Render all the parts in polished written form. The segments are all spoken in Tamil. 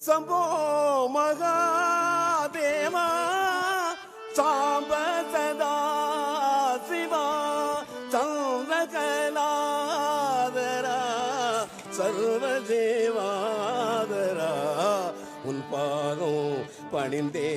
சம்போ மகாதேவா சாம்ப சதா சிவா சந்திரகலாதரா சர்வதேவாதரா உன் பாதம் பணிந்தே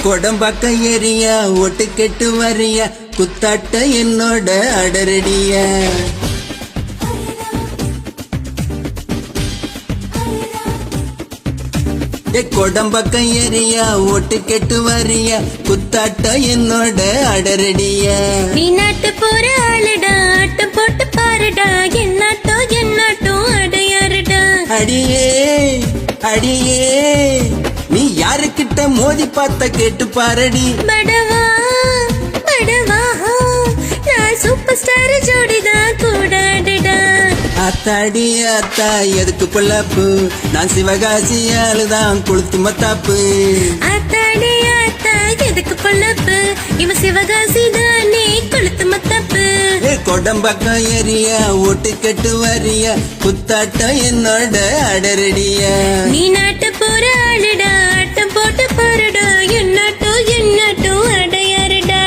கொடம்பாக்க ஏரியா ஒட்டு கெட்டு வரியா குத்தாட்ட என்னோட அடரடியா கொடம்பாக்க ஏரியா ஒட்டு கெட்டு வரியா குத்தாட்ட என்னோட அடரடியா நீ நாட்டு போற ஆளுடா ஆட்டம் போட்டு பாருடா என்னாட்டோ அடையாருடா அடியே அடியே நீ யாருக்கிட்ட மோதி பார்த்த கேட்டு பாரடி படவா படவா நான் சூப்பர் ஸ்டார் ஜோடிதான் கூடாடுடா அத்தாடி அத்தா எதுக்கு பொல்லாப்பு நான் சிவகாசியாலுதான் கொளுத்து மத்தாப்பு அத்தாடி அத்தா எதுக்கு பொல்லாப்பு இவன் சிவகாசி தானே கொளுத்து மத்தாப்பு கொடம்பாக்கம் ஏரியா ஒட்டு கெட்டு வரியா குத்தாட்டம் என்னோட அடரடியா நீ நாட்டு போற ஆளுடா ஆட்டம் போட்டு பாருடா என்னாட்டோ அடையாருடா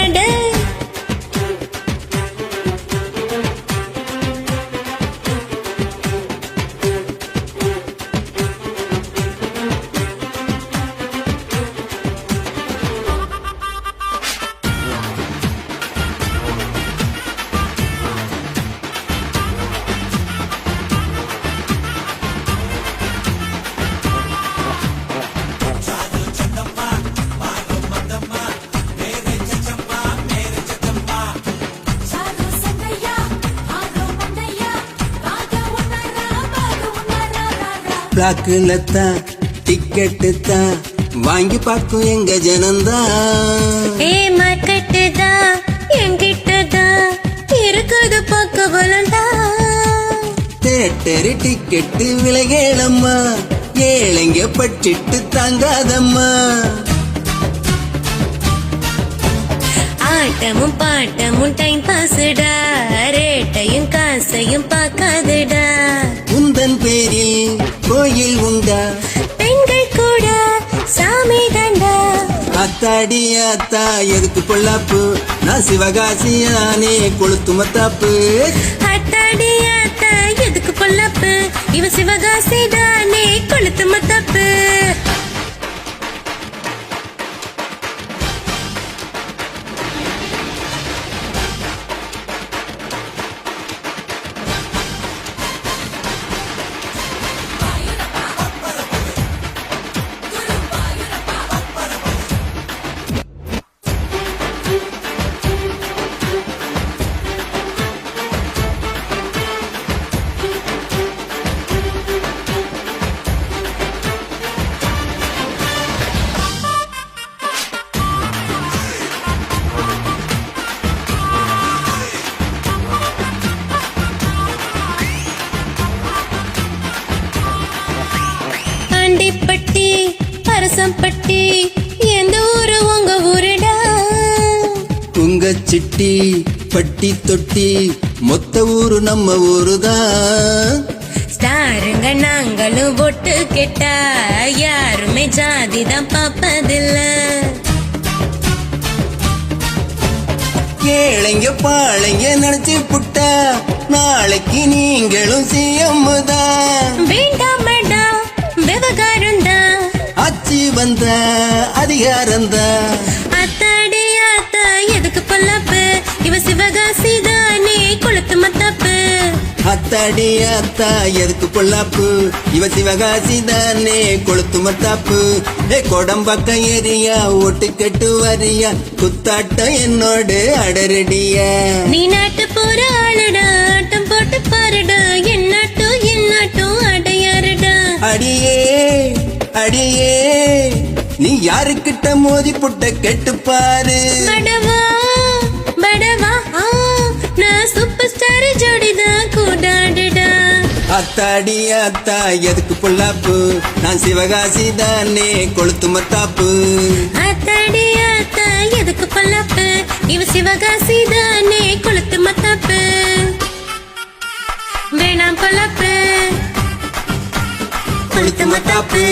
பிளாக்குல தான் டிக்கெட்டு தான் வாங்கி பார்க்கும் எங்க ஜனந்தான் ஏ மார்க்கெட்டு தான் என்கிட்ட தான் இருக்குது பக்க பலந்தா தேட்டரு டிக்கெட்டு விலகேளம்மா ஏழைங்க பட்சிட்டு தாங்காதம்மா ஆட்டமும் பாட்டமும் டைம் பாஸ்டா ரேட்டையும் காசையும் பார்க்காதுடா உந்தன் பேரில் கோயில் உண்டா பெண்கள் கூட சாமி தண்டா அத்தாடி அத்தா எதுக்கு பொல்லாப்பு நான் சிவகாசியானே கொளுத்து மத்தாப்பு அத்தாடி ஆத்தா எதுக்கு பொல்லாப்பு இவ சிவகாசி தானே கொளுத்து மத்தாப்பு பட்டி பரசம்பட்டி எந்த ஊரு உங்க ஊருடா உங்க சிட்டி பட்டி தொட்டி மொத்த ஊரு நம்ம ஊருதான் ஸ்டாருங்க நாங்களும் ஒட்டு கேட்டா யாருமே ஜாதிதான் பாப்பதில்ல ஏழைங்க பாழைங்க நினைச்சு புட்டா நாளைக்கு நீங்களும் சிஎம்முதான் வேண்டாமடா விவகாரம்தான் ஆட்சி வந்த அதிகாரம்தான் அத்தாடி ஆத்தா எதுக்கு பொல்லாப்பு இவ சிவகாசி தானே கொளுத்து மத்தாப்பு அத்தாடி அத்தா எதுக்கு பொல்லாப்பு இவ சிவகாசி தானே கொளுத்து மத்தாப்பு கொடம்பாக்கம் ஏரியா ஒட்டு கெட்டு வரியா குத்தாட்டம் என்னோடு அடரடியா நீ நாட்டு போற ஆளுடா ஆட்டம் போட்டு பாருடா என்னாட்டோ அடையாருடா அடியே அடியே நீ யாருக்கிட்ட மோதி புட்ட கெட்டு பாரு படவா படவா நான் சூப்பர் ஸ்டார் ஜோடிதான் அத்தாடி அத்தா எதுக்கு பொல்லாப்பு நான் சிவகாசி தானே கொளுத்து மத்தாப்பு ஆத்தாடி ஆத்தா எதுக்கு பொல்லாப்பு இவ சிவகாசி தானே கொளுத்து மத்தாப்பு வேணாம் பொல்லாப்பு கொளுத்து மத்தாப்பு